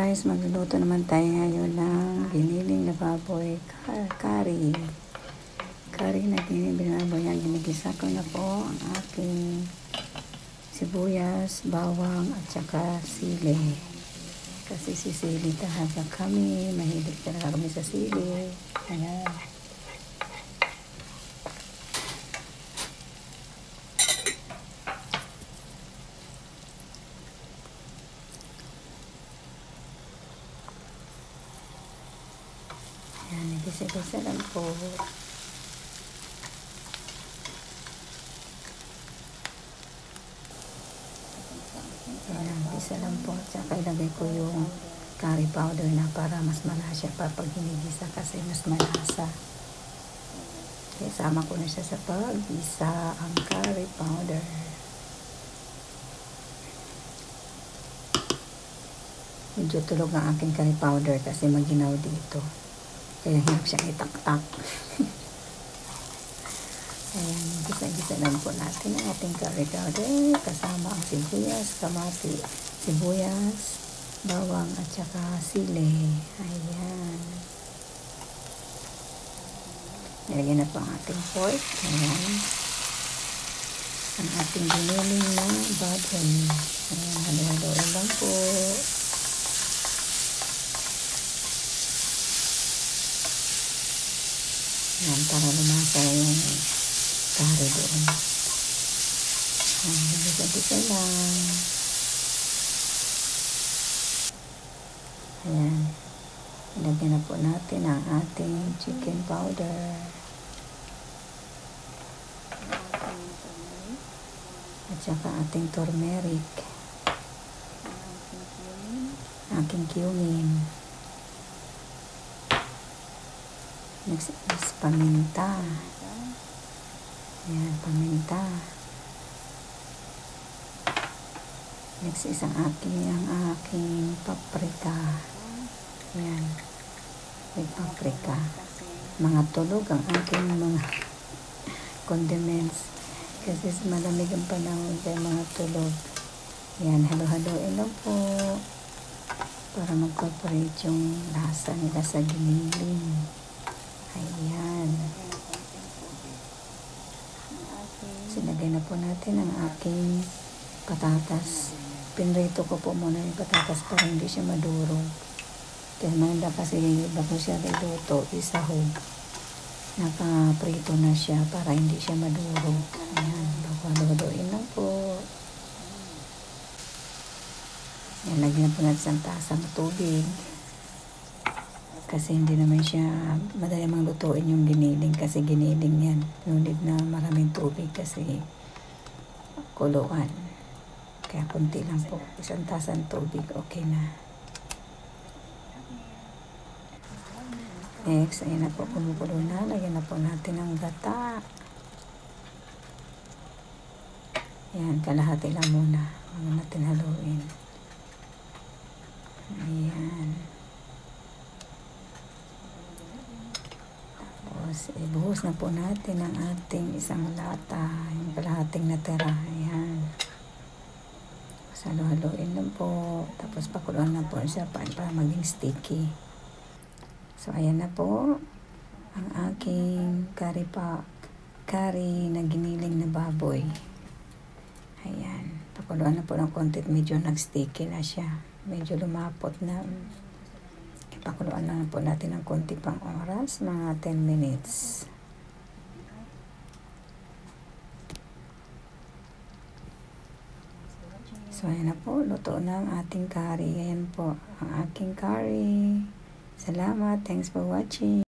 guys, magluluto naman tayo ngayon ng giniling na baboy curry. Curry na giniling na baboy. Yan, ginigisa ko na po ang aking sibuyas, bawang at saka sili. Kasi si sili talaga kami. Mahilig talaga kami sa sili. Ayan. Ayan, nagisa-gisa lang po. Ayan, gisa lang po. Tsaka ilagay ko yung curry powder na para mas malasa pa pag hinigisa kasi mas malasa. Kaya sama ko na siya sa pag-gisa ang curry powder. Medyo tulog ang aking curry powder kasi maginaw dito. Kaya hirap siyang itaktak. Ayan, gisa-gisa lang po natin ang ating curry powder kasama ang sibuyas, bawang at saka sili. Ayan. Nilagyan na po ang ating pork. Ayan. Ang ating giniling na baboy. Ayan, halo-haloin lang po. Ayan, para lumasa yung curry doon. Ayan, bisa-bisa lang. Ayan. Ilagyan na po natin ang ating chicken powder. At saka ating turmeric. Aking cumin. Next is paminta. Ayan, paminta. Next is ang aking paprika. Ayan. May paprika. Mga tulog ang aking mga condiments. Kasi malamig ang panahon kaya mga tulog. Ayan, halo-haloin lang po. Para mag-cooperate yung lasa nila sa giniling. Ayan. Sinagay na po natin ang aking patatas. Pinrito ko po muna yung patatas para hindi siya madurog. Kaya manda kasi bago siya niluto, isahog. Nakaprito na siya para hindi siya madurog. Ayan. Halo-haloin lang po. Ayan, lagyan na po natin sa tasa ng tubig. Kasi hindi naman siya madali mang lutuin yung giniling kasi giniling yan. Ngunit na maraming tubig kasi kuluan. Kaya kunti lang po. Isang tasang tubig, okay na. Next, ayan na po, kumukulo na. Lagyan na po natin ang gata. Ayan, kalahati lang muna. Huwag natin haluin. Ayan. Tapos, ibuhos na po natin ang ating isang lata. Yung kalahating natira. Ayan. Halo-haloin lang po. Tapos pakuluan na po siya para maging sticky. So, ayan na po ang aking curry na giniling na baboy. Ayan. Pakuluan na po ng konti. Medyo nag-sticky na siya. Medyo lumapot na. Pakuluan na po natin ng konti pang oras. Mga 10 minutes. So, ayan na po. Luto na ang ating curry. Ayan po ang aking curry. Salamat. Thanks for watching.